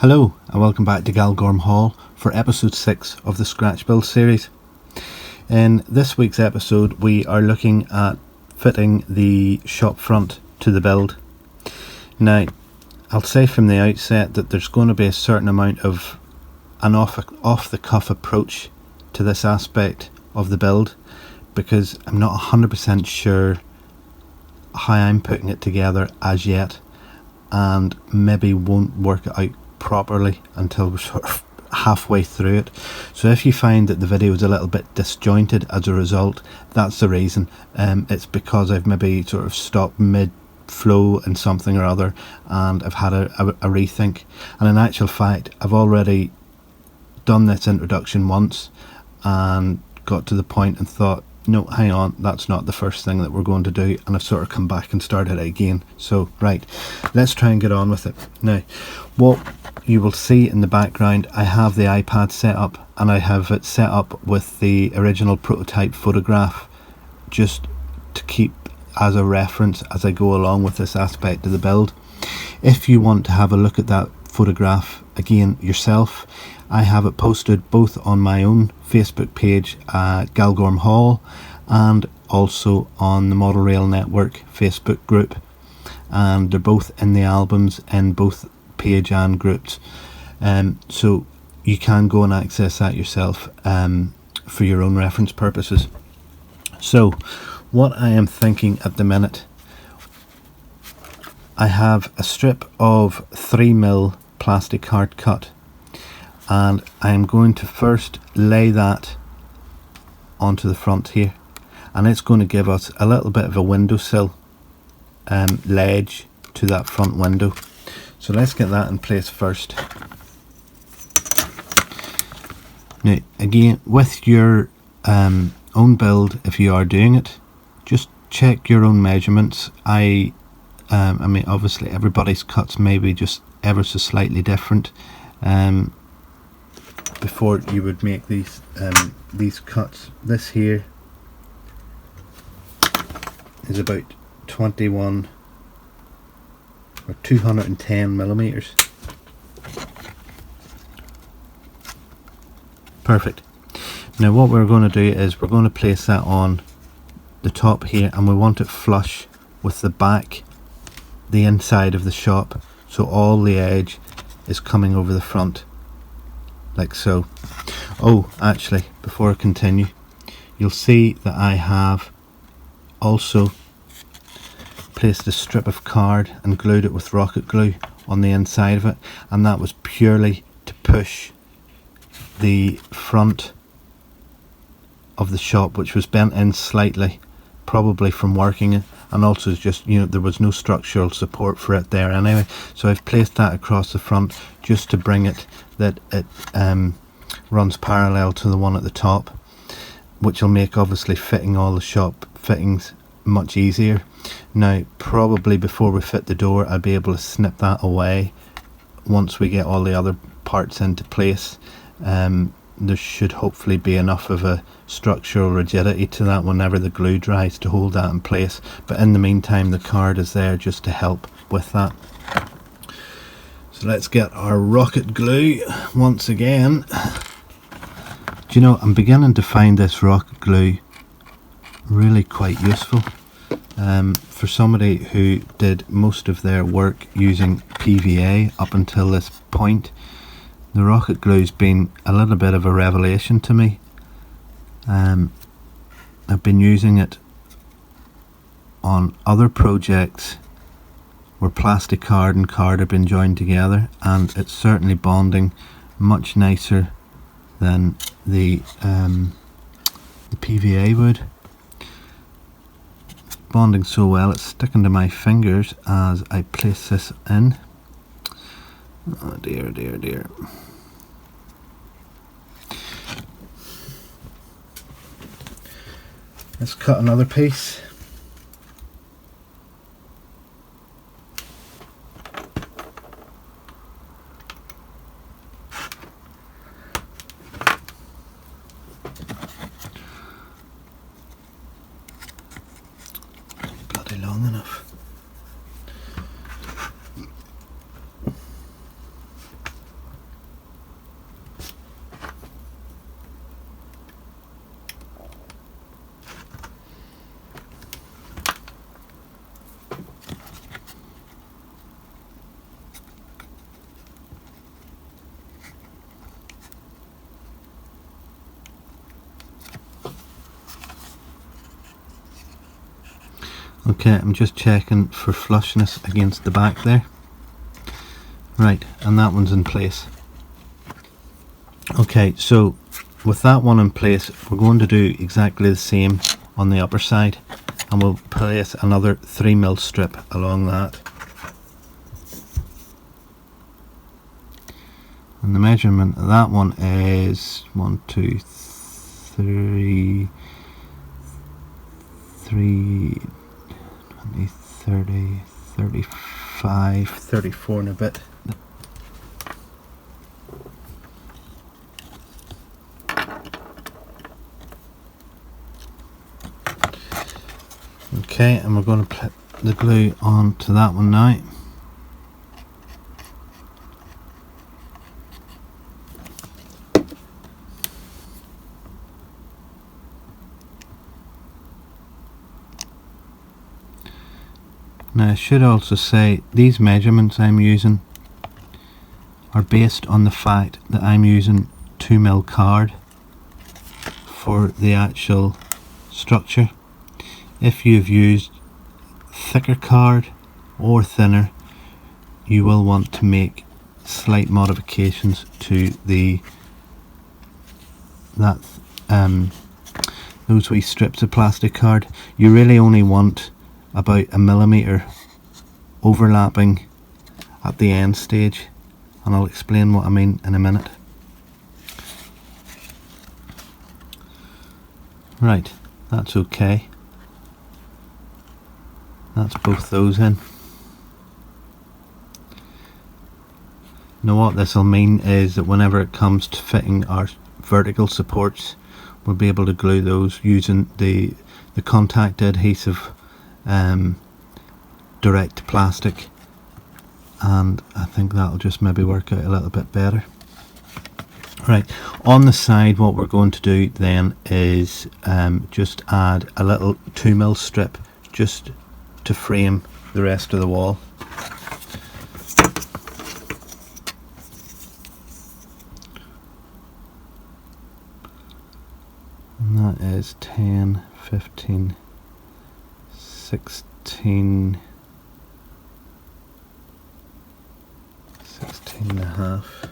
Hello and welcome back to Galgorm Hall for episode 6 of the Scratch Build series. In this week's episode we are looking at fitting the shop front to the build. Now I'll say from the outset that there's going to be a certain amount of an off the cuff approach to this aspect of the build because I'm not 100% sure how I'm putting it together as yet, and maybe won't work it out properly until we're sort of halfway through it. So if you find that the video is a little bit disjointed as a result, that's the reason. It's because I've maybe sort of stopped mid flow in something or other and I've had a rethink, and in actual fact I've already done this introduction once and got to the point and thought, no, hang on, that's not the first thing that we're going to do, and I've sort of come back and started it again. So right, let's try and get on with it. Now what you will see in the background, I have the iPad set up, and I have it set up with the original prototype photograph just to keep as a reference as I go along with this aspect of the build. If you want to have a look at that photograph again yourself, I have it posted both on my own Facebook page, Galgorm Hall, and also on the Model Rail Network Facebook group, and they're both in the albums in both page and groups, so you can go and access that yourself for your own reference purposes. So what I am thinking at the minute, I have a strip of 3mm Plasticard cut, and I am going to first lay that onto the front here, and it's going to give us a little bit of a windowsill ledge to that front window. So let's get that in place first. Now again, with your own build, if you are doing it, just check your own measurements. I mean obviously everybody's cuts may be just ever so slightly different before you would make these cuts. This here is about 21 or 210 millimeters. Perfect. Now what we're going to do is we're going to place that on the top here, and we want it flush with the back, the inside of the shop, so all the edge is coming over the front like so. Oh, actually, before I continue, you'll see that I have also placed a strip of card and glued it with rocket glue on the inside of it, and that was purely to push the front of the shop, which was bent in slightly, probably from working it, and also just, you know, there was no structural support for it there anyway, so I've placed that across the front just to bring it that it runs parallel to the one at the top, which will make obviously fitting all the shop fittings much easier. Now probably before we fit the door I'll be able to snip that away once we get all the other parts into place. There should hopefully be enough of a structural rigidity to that whenever the glue dries to hold that in place, but in the meantime the card is there just to help with that. So let's get our rocket glue once again. Do you know, I'm beginning to find this rocket glue really quite useful. For somebody who did most of their work using PVA up until this point, the rocket glue's been a little bit of a revelation to me. I've been using it on other projects where Plasticard and card have been joined together, and it's certainly bonding much nicer than the PVA would. It's bonding so well it's sticking to my fingers as I place this in. Oh dear, dear, dear. Let's cut another piece. Bloody long enough. Okay, I'm just checking for flushness against the back there. Right, and that one's in place. Okay, so with that one in place, we're going to do exactly the same on the upper side, and we'll place another 3mm strip along that. And the measurement of that one is 1, 2, 3, 20, 30, 35, 34 and a bit. Okay, and we're going to put the glue onto that one now. Now I should also say these measurements I'm using are based on the fact that I'm using 2mm card for the actual structure. If you've used thicker card or thinner, you will want to make slight modifications to those wee strips of Plasticard. You really only want about 1mm overlapping at the end stage, and I'll explain what I mean in a minute. Right, that's okay. That's both those in. Now what this will mean is that whenever it comes to fitting our vertical supports, we'll be able to glue those using the Contacta adhesive direct plastic, and I think that'll just maybe work out a little bit better. Right, on the side what we're going to do then is just add a little 2mm strip just to frame the rest of the wall. And that is 10, 15, 16, 16 and a half.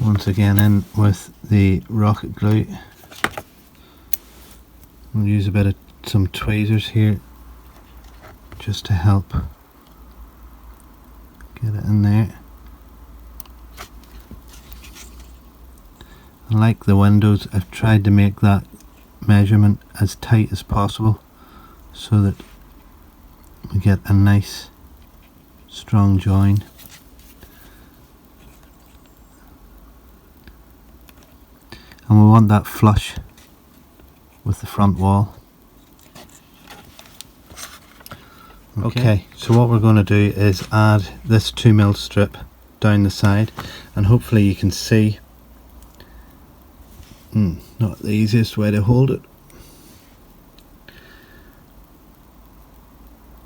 Once again in with the rocket glue. We'll use a bit of some tweezers here just to help get it in there. And like the windows, I've tried to make that measurement as tight as possible so that we get a nice strong join. And we want that flush with the front wall. Okay, so what we're going to do is add this 2mm strip down the side, and hopefully you can see, not the easiest way to hold it.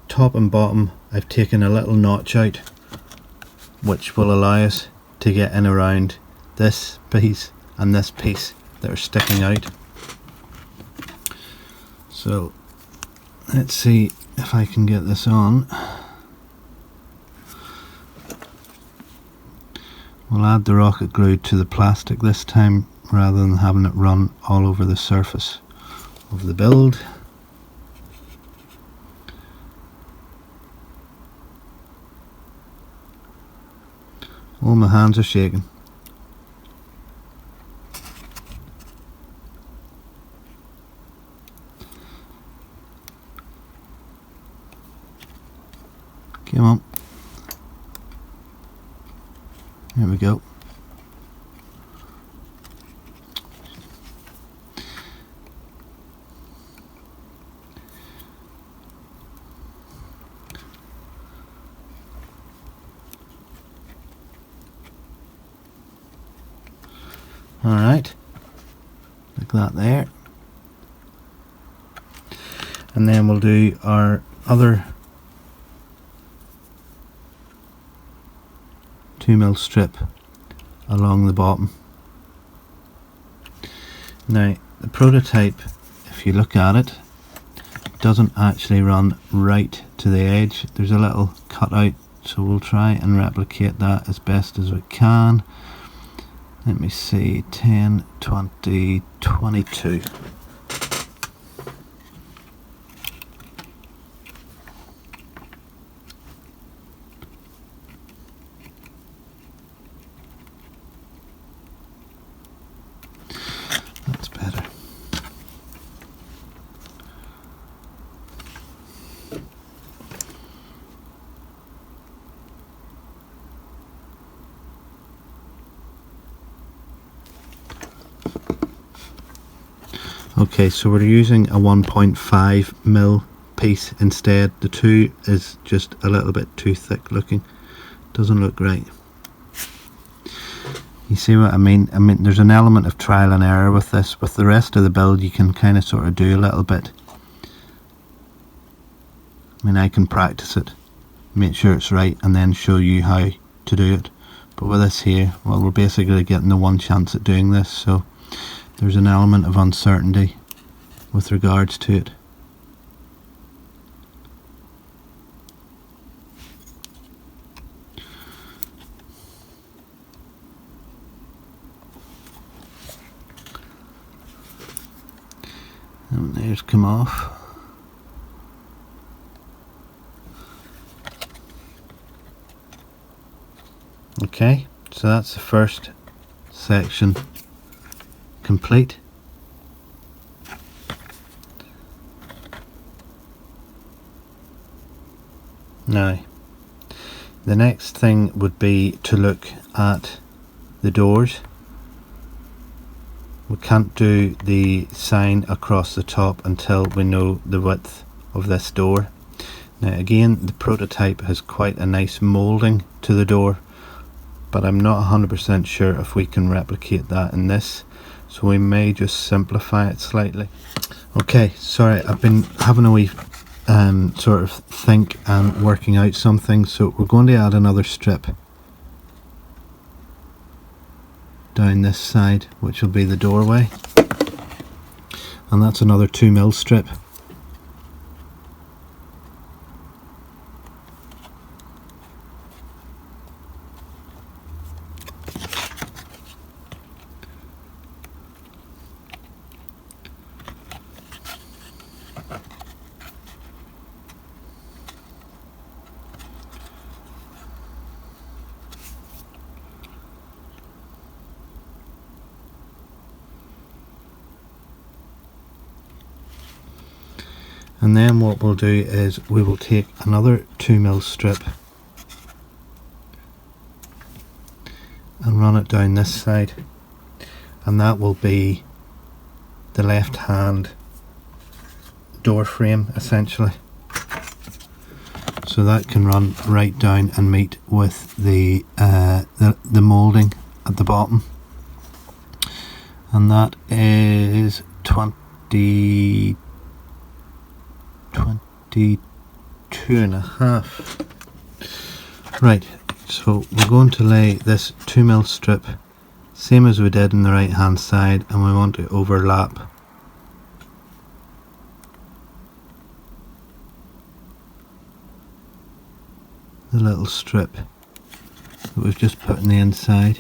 Top and bottom I've taken a little notch out, which will allow us to get in around this piece and this piece that are sticking out. So let's see if I can get this on. We'll add the rocket glue to the plastic this time rather than having it run all over the surface of the build. Oh, my hands are shaking. Come on. There we go. Alright, like that there. And then we'll do our other 2mm strip along the bottom. Now the prototype, if you look at it, doesn't actually run right to the edge. There's a little cutout, so we'll try and replicate that as best as we can. Let me see, 10, 20, 22. That's better. Okay, so we're using a 1.5mm piece instead. The 2 is just a little bit too thick looking. Doesn't look right. You see what I mean? I mean, there's an element of trial and error with this. With the rest of the build, you can kind of sort of do a little bit. I mean, I can practice it, make sure it's right, and then show you how to do it. But with this here, well, we're basically getting the one chance at doing this, so there's an element of uncertainty with regards to it. And there's come off. Okay, so that's the first section complete. Now, the next thing would be to look at the doors. We can't do the sign across the top until we know the width of this door. Now again, the prototype has quite a nice moulding to the door, but I'm not 100% sure if we can replicate that in this, so we may just simplify it slightly. Okay, sorry, I've been having a wee sort of think and working out something, so we're going to add another strip down this side, which will be the doorway, and that's another 2mm strip. And then what we'll do is we will take another 2mm strip and run it down this side, and that will be the left hand door frame essentially. So that can run right down and meet with the moulding at the bottom, and that is 22.5. Right, so we're going to lay this 2mm strip same as we did on the right hand side, and we want to overlap the little strip that we've just put in the inside.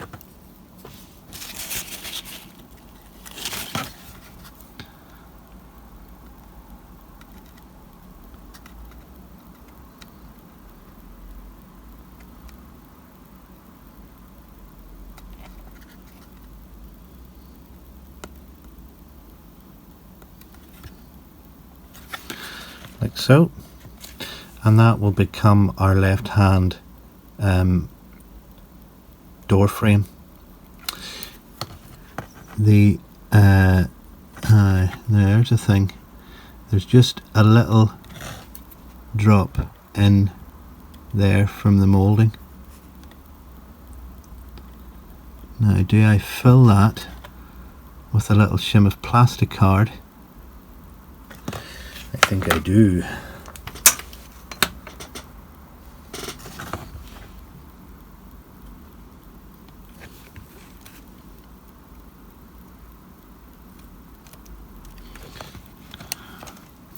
Like so, and that will become our left hand door frame. There's a thing, there's just a little drop in there from the moulding. Now do I fill that with a little shim of Plasticard? think I do.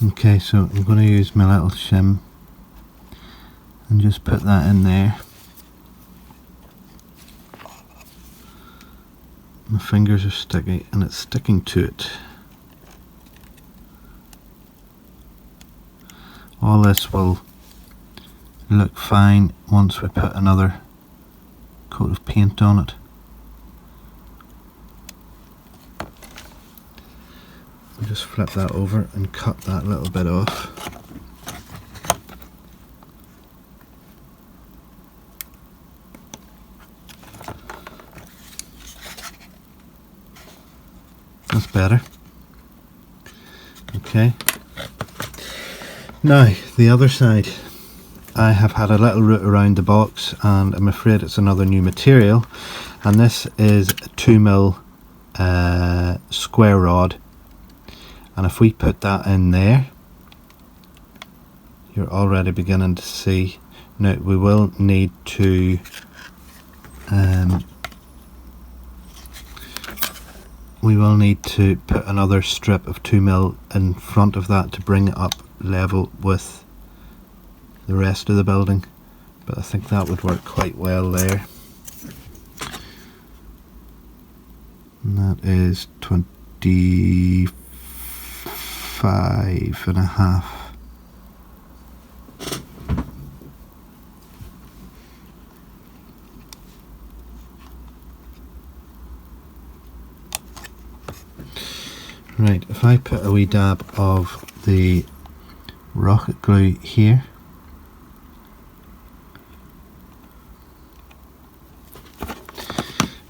Okay, so I'm going to use my little shim and just put that in there. My fingers are sticky and it's sticking to it. All this will look fine once we put another coat of paint on it. I'll just flip that over and cut that little bit off. That's better. Okay. Now, the other side. I have had a little route around the box and I'm afraid it's another new material, and this is a 2mm square rod, and if we put that in there, you're already beginning to see. Now we will need to put another strip of 2mm in front of that to bring it up level with the rest of the building, but I think that would work quite well there. And that is 25.5. Right, if I put a wee dab of the rocket glue here,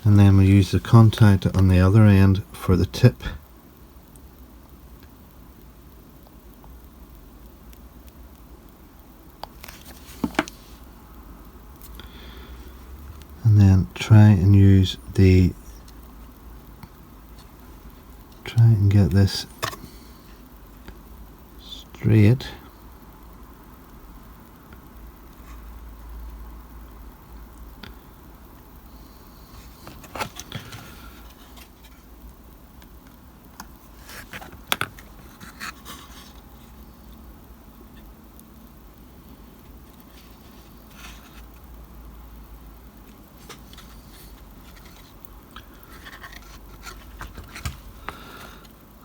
and then we use the Contacta on the other end for the tip. And then try and get this straight.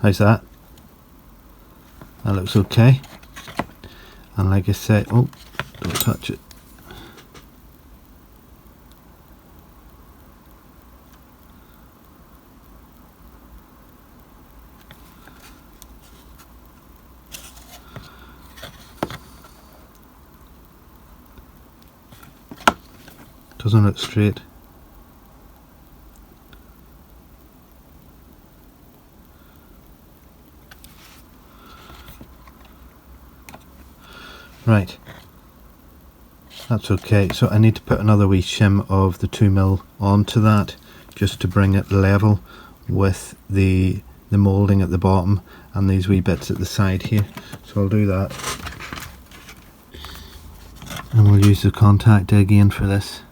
How's that? That looks okay. And like I said, oh, don't touch it. Doesn't look straight. Right, that's okay. So I need to put another wee shim of the 2mm onto that just to bring it level with the moulding at the bottom and these wee bits at the side here. So I'll do that. And we'll use the Contacta again for this.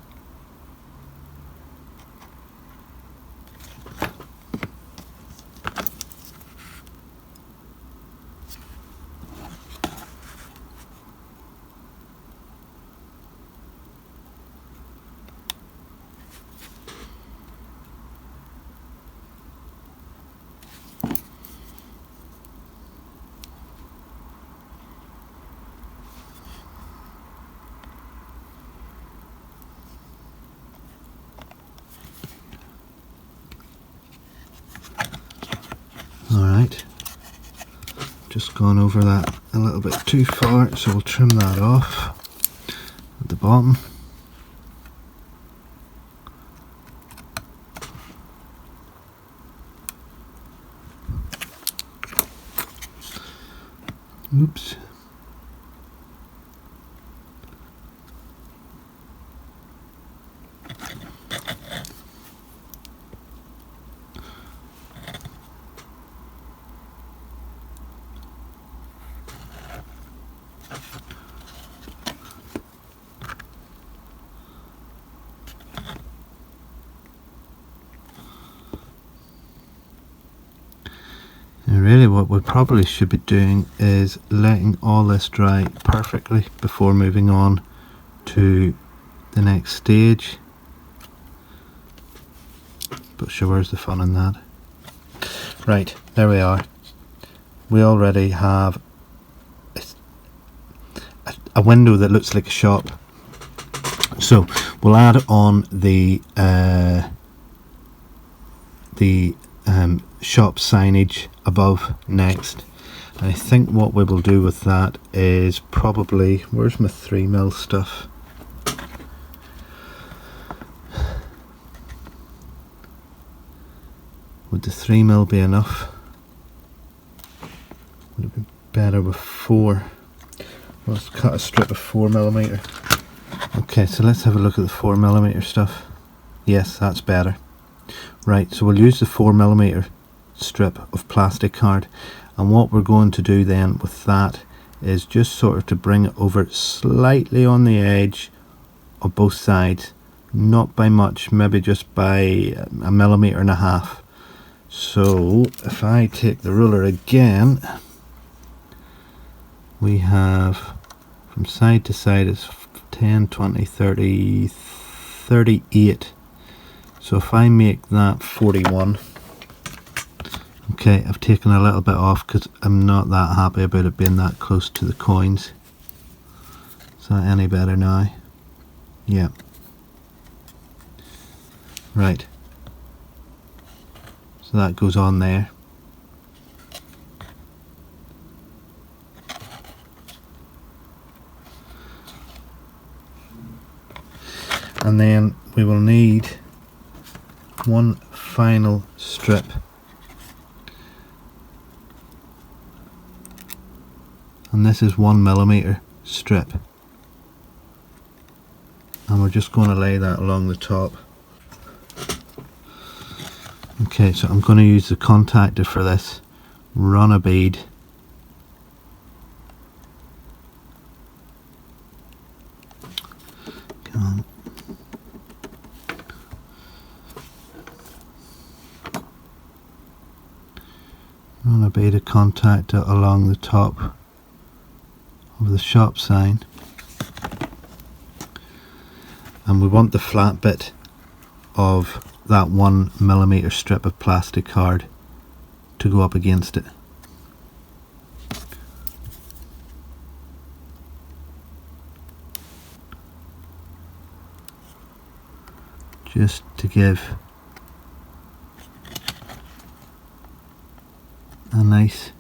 Alright, just gone over that a little bit too far, so we'll trim that off at the bottom. Oops. really what we probably should be doing is letting all this dry perfectly before moving on to the next stage. But sure, where's the fun in that? Right, there we are. We already have a window that looks like a shop. So we'll add on the shop signage above next. And I think what we will do with that is probably, where's my 3mm stuff? Would the 3mm be enough? Would it be better with 4? Let's cut a strip of 4mm. Okay, so let's have a look at the 4mm stuff. Yes, that's better. Right, so we'll use the 4mm strip of Plasticard, and what we're going to do then with that is just sort of to bring it over slightly on the edge of both sides, not by much, maybe just by 1.5 millimeters. So if I take the ruler again, we have from side to side it's 10, 20, 30, 38. So if I make that 41, okay, I've taken a little bit off because I'm not that happy about it being that close to the coins. Is that any better now? Yeah. Right. So that goes on there. And then we will need one final strip. And this is 1mm strip. And we're just going to lay that along the top. Okay, so I'm going to use the Contacta for this. Run a bead. Come on. Run a bead of Contacta along the top of the shop sign. And we want the flat bit of that 1mm strip of Plasticard to go up against it. Just to give a nice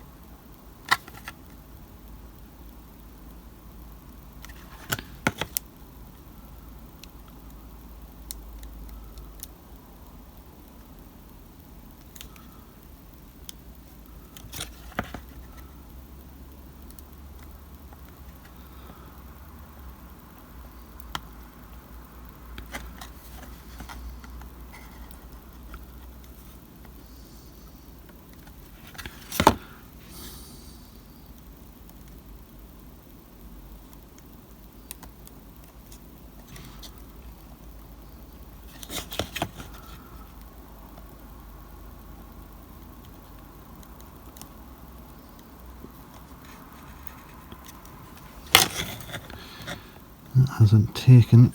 that hasn't taken.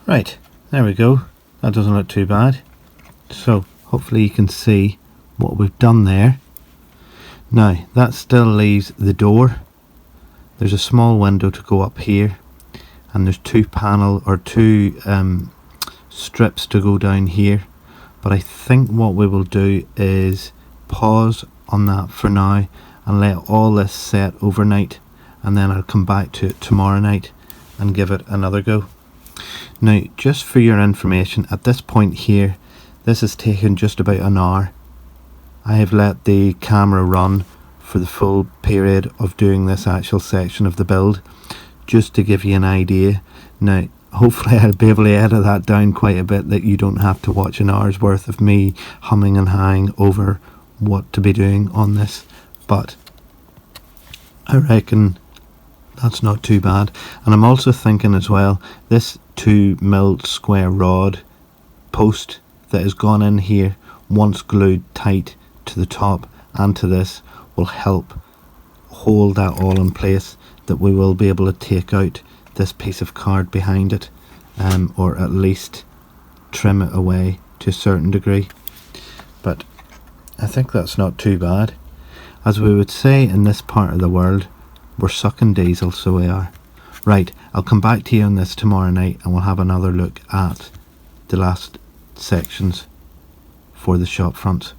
Right, there we go. That doesn't look too bad. So hopefully you can see what we've done there. Now that still leaves the door. There's a small window to go up here, and there's two strips to go down here. But I think what we will do is pause on that for now and let all this set overnight, and then I'll come back to it tomorrow night and give it another go. Now, just for your information, at this point here, this has taken just about an hour. I have let the camera run for the full period of doing this actual section of the build, just to give you an idea. Now hopefully I'll be able to edit that down quite a bit, that you don't have to watch an hour's worth of me humming and hawing over what to be doing on this, but I reckon that's not too bad. And I'm also thinking as well, this 2mm square rod post that has gone in here, once glued tight to the top and to this, will help hold that all in place, that we will be able to take out this piece of card behind it, or at least trim it away to a certain degree. But I think that's not too bad. As we would say in this part of the world, we're sucking diesel, so we are. Right, I'll come back to you on this tomorrow night and we'll have another look at the last sections for the shop fronts.